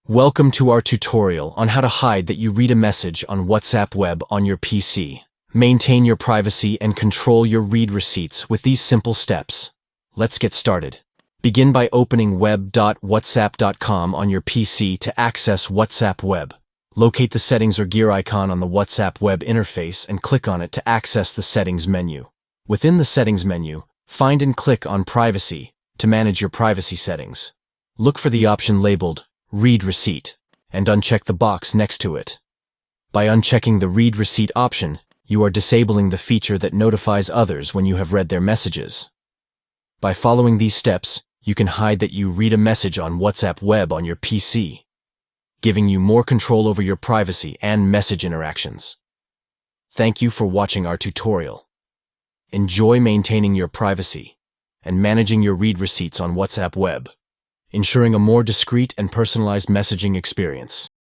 Welcome to our tutorial on how to hide that you read a message on WhatsApp web on your PC. Maintain your privacy and control your read receipts with these simple steps. Let's get started. Begin by opening web.whatsapp.com on your PC to access WhatsApp web. Locate the settings or gear icon on the WhatsApp web interface and click on it to access the settings menu. Within the settings menu, find and click on Privacy to manage your privacy settings. Look for the option labeled Read Receipt, and uncheck the box next to it. By unchecking the Read Receipt option, you are disabling the feature that notifies others when you have read their messages. By following these steps, you can hide that you read a message on WhatsApp web on your PC, giving you more control over your privacy and message interactions. Thank you for watching our tutorial. Enjoy maintaining your privacy and managing your read receipts on WhatsApp web, ensuring a more discreet and personalized messaging experience.